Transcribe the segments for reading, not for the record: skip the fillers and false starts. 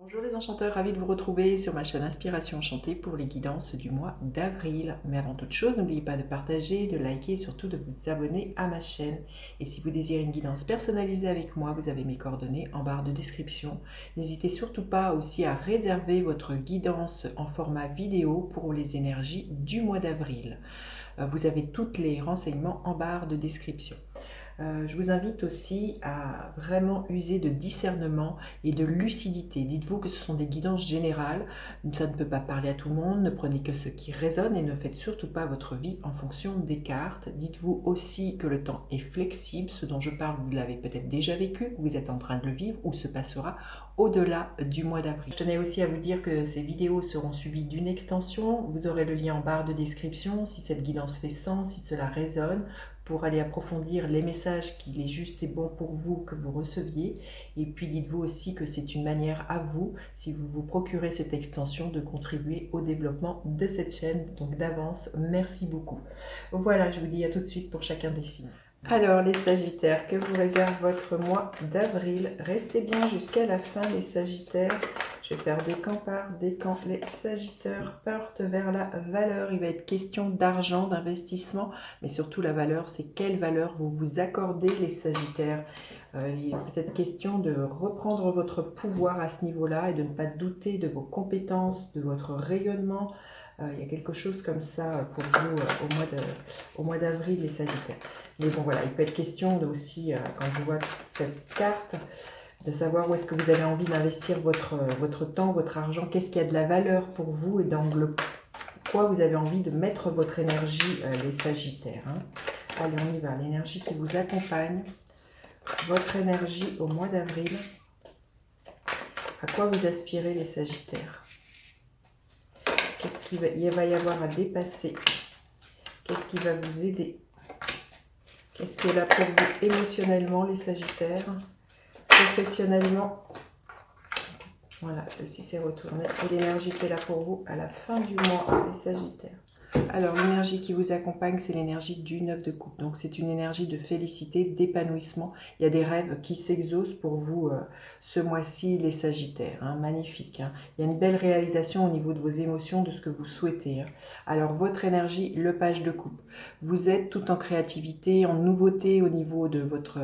Bonjour les enchanteurs, ravi de vous retrouver sur ma chaîne Inspiration Enchantée pour les guidances du mois d'avril. Mais avant toute chose, n'oubliez pas de partager, de liker et surtout de vous abonner à ma chaîne. Et si vous désirez une guidance personnalisée avec moi, vous avez mes coordonnées en barre de description. N'hésitez surtout pas aussi à réserver votre guidance en format vidéo pour les énergies du mois d'avril. Vous avez tous les renseignements en barre de description. Je vous invite aussi à vraiment user de discernement et de lucidité. Dites-vous que ce sont des guidances générales, ça ne peut pas parler à tout le monde, ne prenez que ce qui résonne et ne faites surtout pas votre vie en fonction des cartes. Dites-vous aussi que le temps est flexible, ce dont je parle vous l'avez peut-être déjà vécu, vous êtes en train de le vivre ou se passera au-delà du mois d'avril. Je tenais aussi à vous dire que ces vidéos seront suivies d'une extension, vous aurez le lien en barre de description si cette guidance fait sens, si cela résonne, pour aller approfondir les messages qu'il est juste et bon pour vous que vous receviez. Et puis dites-vous aussi que c'est une manière à vous, si vous vous procurez cette extension, de contribuer au développement de cette chaîne. Donc d'avance, merci beaucoup. Voilà, je vous dis à tout de suite pour chacun des signes. Alors les Sagittaires, que vous réserve votre mois d'avril? Restez bien jusqu'à la fin les Sagittaires. Je vais faire des camps par des camps. Les Sagittaires partent vers la valeur. Il va être question d'argent, d'investissement, mais surtout la valeur, c'est quelle valeur vous vous accordez les Sagittaires. Il est peut-être question de reprendre votre pouvoir à ce niveau-là et de ne pas douter de vos compétences, de votre rayonnement. Il y a quelque chose comme ça pour vous au mois d'avril les Sagittaires. Mais bon voilà, il peut être question de aussi, quand je vois cette carte, de savoir où est-ce que vous avez envie d'investir votre temps, votre argent, qu'est-ce qui a de la valeur pour vous et dans quoi vous avez envie de mettre votre énergie, les Sagittaires. Allez, on y va, l'énergie qui vous accompagne, votre énergie au mois d'avril, à quoi vous aspirez les Sagittaires? Qu'est-ce qu'il va y avoir à dépasser? Qu'est-ce qui va vous aider? Qu'est-ce qui est là pour vous émotionnellement les Sagittaires? Professionnellement, voilà, ceci s'est retourné. Et l'énergie qui est là pour vous à la fin du mois, les Sagittaires. Alors, l'énergie qui vous accompagne, c'est l'énergie du 9 de coupe. Donc, c'est une énergie de félicité, d'épanouissement. Il y a des rêves qui s'exaucent pour vous ce mois-ci, les Sagittaires. Magnifique. Il y a une belle réalisation au niveau de vos émotions, de ce que vous souhaitez. Alors, votre énergie, le page de coupe. Vous êtes tout en créativité, en nouveauté au niveau de votre...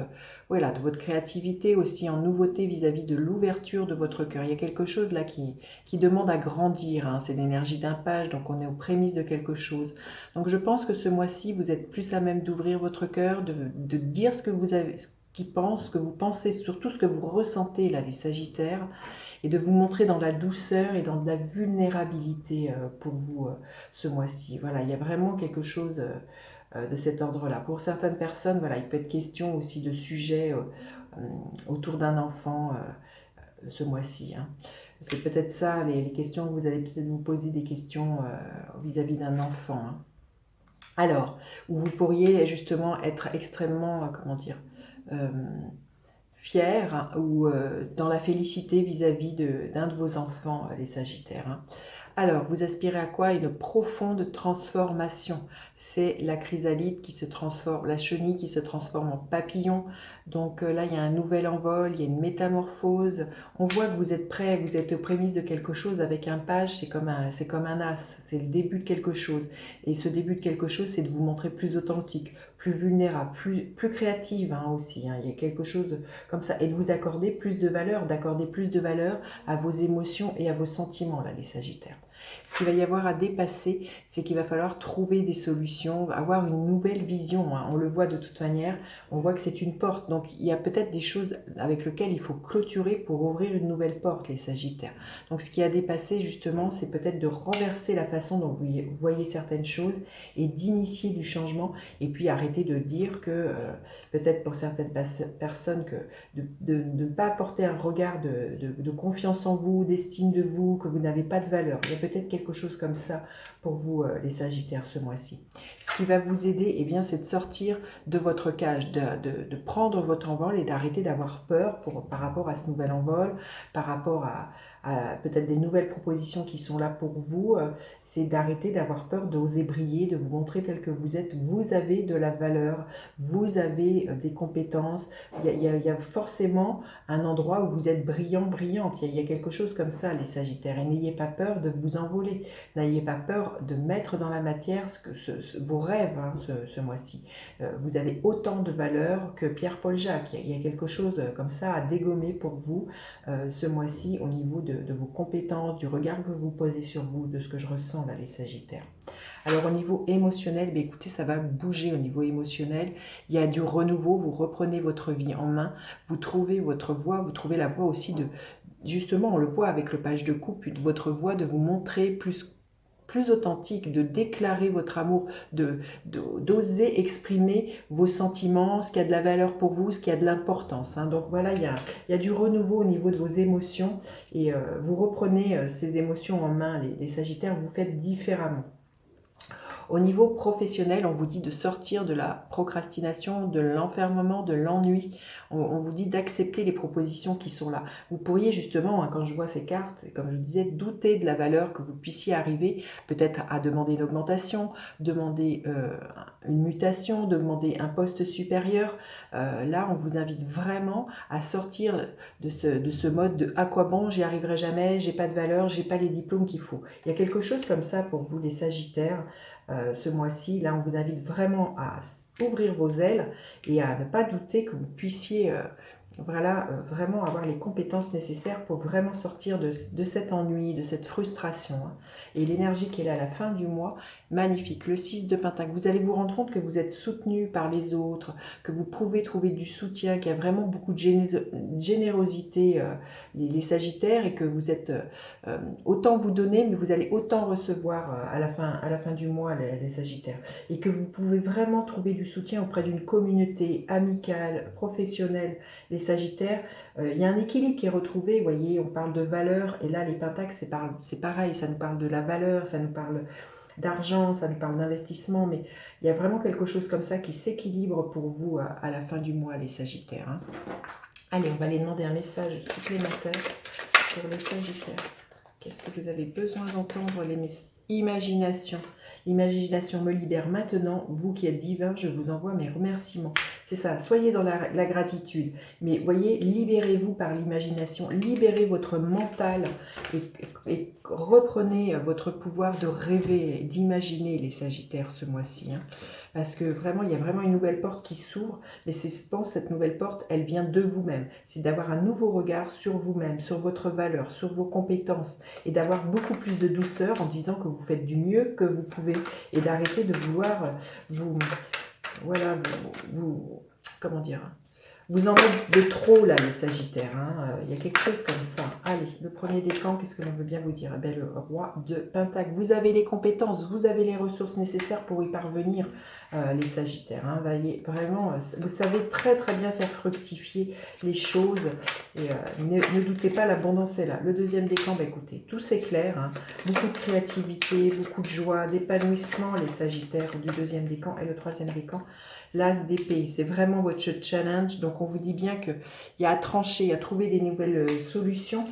Voilà, de votre créativité, aussi en nouveauté vis-à-vis de l'ouverture de votre cœur. Il y a quelque chose là qui demande à grandir. C'est l'énergie d'un page, donc on est aux prémices de quelque chose. Donc je pense que ce mois-ci, vous êtes plus à même d'ouvrir votre cœur, de dire ce que vous avez, ce que vous pensez, surtout ce que vous ressentez là, les Sagittaires, et de vous montrer dans la douceur et dans de la vulnérabilité pour vous ce mois-ci. Voilà, il y a vraiment quelque chose de cet ordre-là. Pour certaines personnes, voilà, il peut être question aussi de sujets autour d'un enfant ce mois-ci. C'est peut-être ça, les questions que vous allez peut-être vous poser, des questions vis-à-vis d'un enfant. Alors, où vous pourriez justement être extrêmement, comment dire, fier ou dans la félicité vis-à-vis d'un de vos enfants, les Sagittaires. Alors, vous aspirez à quoi? Une profonde transformation. C'est la chrysalide qui se transforme, la chenille qui se transforme en papillon. Donc là, il y a un nouvel envol, il y a une métamorphose. On voit que vous êtes prêt, vous êtes aux prémices de quelque chose avec un page, c'est comme un as, c'est le début de quelque chose. Et ce début de quelque chose, c'est de vous montrer plus authentique, plus vulnérable, plus créative aussi. Il y a quelque chose comme ça. Et de vous accorder plus de valeur, d'accorder plus de valeur à vos émotions et à vos sentiments, là, les Sagittaires. Ce qu'il va y avoir à dépasser, c'est qu'il va falloir trouver des solutions, avoir une nouvelle vision. On le voit de toute manière, on voit que c'est une porte. Donc il y a peut-être des choses avec lesquelles il faut clôturer pour ouvrir une nouvelle porte, les Sagittaires. Donc ce qui a dépassé justement, c'est peut-être de renverser la façon dont vous voyez certaines choses et d'initier du changement. Et puis arrêter de dire que, peut-être pour certaines personnes, que de ne pas apporter un regard de confiance en vous, d'estime de vous, que vous n'avez pas de valeur. Il y a peut-être quelque chose comme ça pour vous, les Sagittaires, ce mois-ci. Ce qui va vous aider, eh bien, c'est de sortir de votre cage, de prendre votre envol et d'arrêter d'avoir peur par rapport à ce nouvel envol, par rapport à peut-être des nouvelles propositions qui sont là pour vous. C'est d'arrêter d'avoir peur, d'oser briller, de vous montrer tel que vous êtes. Vous avez de la valeur, vous avez des compétences. Il y a forcément un endroit où vous êtes brillant, brillante. Il y a quelque chose comme ça, les Sagittaires. Et n'ayez pas peur de vous envoler. N'ayez pas peur de mettre dans la matière vos rêves, hein, ce mois-ci. Vous avez autant de valeur que Pierre-Paul Jacques. Il y a quelque chose comme ça à dégommer pour vous ce mois-ci au niveau de vos compétences, du regard que vous posez sur vous, de ce que je ressens là, les Sagittaires. Alors au niveau émotionnel, bien, écoutez, ça va bouger au niveau émotionnel. Il y a du renouveau, vous reprenez votre vie en main, vous trouvez votre voie, vous trouvez la voie aussi de, justement, on le voit avec le page de coupe, votre voie de vous montrer plus authentique, de déclarer votre amour, d'oser exprimer vos sentiments, ce qui a de la valeur pour vous, ce qui a de l'importance. Hein. Donc voilà, il y a du renouveau au niveau de vos émotions et vous reprenez ces émotions en main, les Sagittaires, vous faites différemment. Au niveau professionnel, on vous dit de sortir de la procrastination, de l'enfermement, de l'ennui. On vous dit d'accepter les propositions qui sont là. Vous pourriez justement, hein, quand je vois ces cartes, comme je vous disais, douter de la valeur que vous puissiez arriver peut-être à demander une augmentation, demander une mutation, demander un poste supérieur. Là, on vous invite vraiment à sortir de ce mode de « à quoi bon, j'y arriverai jamais, j'ai pas de valeur, j'ai pas les diplômes qu'il faut ». Il y a quelque chose comme ça pour vous, les Sagittaires. Ce mois-ci, là, on vous invite vraiment à ouvrir vos ailes et à ne pas douter que vous puissiez vraiment avoir les compétences nécessaires pour vraiment sortir de cet ennui, de cette frustration. Hein. Et l'énergie qui est là à la fin du mois, magnifique. Le 6 de Pentacle, vous allez vous rendre compte que vous êtes soutenu par les autres, que vous pouvez trouver du soutien, qu'il y a vraiment beaucoup de générosité, les Sagittaires, et que vous êtes autant vous donner, mais vous allez autant recevoir à la fin du mois, les Sagittaires. Et que vous pouvez vraiment trouver du soutien auprès d'une communauté amicale, professionnelle, les Sagittaires. Il y a un équilibre qui est retrouvé, vous voyez, on parle de valeur, et là, les Pentacles, c'est pareil, ça nous parle de la valeur, ça nous parle d'argent, ça nous parle d'investissement, mais il y a vraiment quelque chose comme ça qui s'équilibre pour vous à la fin du mois, les Sagittaires. Hein. Allez, on va aller demander un message supplémentaire pour les Sagittaires. Qu'est-ce que vous avez besoin d'entendre, les messages? Imagination. L'imagination me libère maintenant. Vous qui êtes divin, je vous envoie mes remerciements. C'est ça, soyez dans la gratitude. Mais voyez, libérez-vous par l'imagination. Libérez votre mental et reprenez votre pouvoir de rêver, d'imaginer, les Sagittaires, ce mois-ci. Hein. Parce que vraiment, il y a vraiment une nouvelle porte qui s'ouvre. Mais je pense que cette nouvelle porte, elle vient de vous-même. C'est d'avoir un nouveau regard sur vous-même, sur votre valeur, sur vos compétences. Et d'avoir beaucoup plus de douceur en disant que vous faites du mieux que vous pouvez. Et d'arrêter de vouloir comment dire, vous en mettre de trop là, les Sagittaires. Hein. Il y a quelque chose comme ça. Allez, le premier décan, qu'est-ce que l'on veut bien vous dire? Eh bien, le roi de Pentacle. Vous avez les compétences, vous avez les ressources nécessaires pour y parvenir, les Sagittaires. Hein. Voyez, vraiment, vous savez très très bien faire fructifier les choses. Et ne doutez pas, l'abondance est là. Le deuxième décan, bah, écoutez, tout s'éclaire. Hein. Beaucoup de créativité, beaucoup de joie, d'épanouissement, les Sagittaires du deuxième décan. Et le troisième décan, l'As d'épée, c'est vraiment votre challenge. Donc, on vous dit bien qu'il y a à trancher, à trouver des nouvelles solutions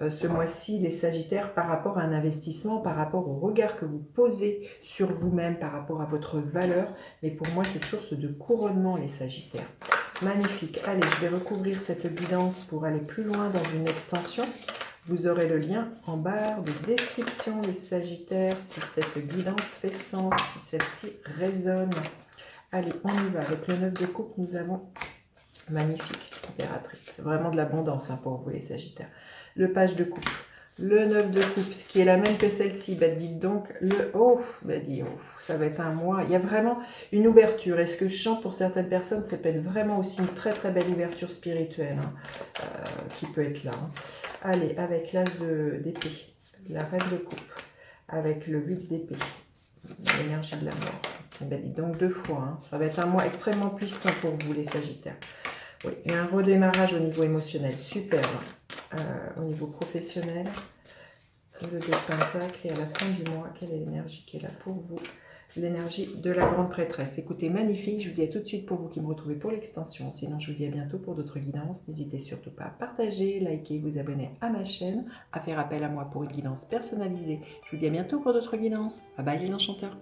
ce mois-ci, les Sagittaires, par rapport à un investissement, par rapport au regard que vous posez sur vous-même, par rapport à votre valeur. Mais pour moi, c'est source de couronnement, les Sagittaires. Magnifique. Allez, je vais recouvrir cette guidance pour aller plus loin dans une extension. Vous aurez le lien en barre de description, les Sagittaires, si cette guidance fait sens, si celle-ci résonne. Allez, on y va. Avec le 9 de coupe, nous avons magnifique impératrice. Vraiment de l'abondance hein, pour vous, les Sagittaires. Le page de coupe. Le 9 de coupe, ce qui est la même que celle-ci. Bah, dites donc, ça va être un mois. Il y a vraiment une ouverture. Et ce que je sens pour certaines personnes, ça peut être vraiment aussi une très très belle ouverture spirituelle hein, qui peut être là. Hein. Allez, avec l'as d'épée, la reine de coupe, avec le 8 d'épée, l'énergie de la mort. Et bien, dites donc 2 fois. Hein. Ça va être un mois extrêmement puissant pour vous, les Sagittaires. Oui, et un redémarrage au niveau émotionnel. Superbe. Au niveau professionnel. le 2 de Pentacle et à la fin du mois, quelle est l'énergie qui est là pour vous? L'énergie de la grande prêtresse. Écoutez, magnifique, je vous dis à tout de suite pour vous qui me retrouvez pour l'extension. Sinon, je vous dis à bientôt pour d'autres guidances. N'hésitez surtout pas à partager, liker, vous abonner à ma chaîne, à faire appel à moi pour une guidance personnalisée. Je vous dis à bientôt pour d'autres guidances. Bye bye les enchanteurs.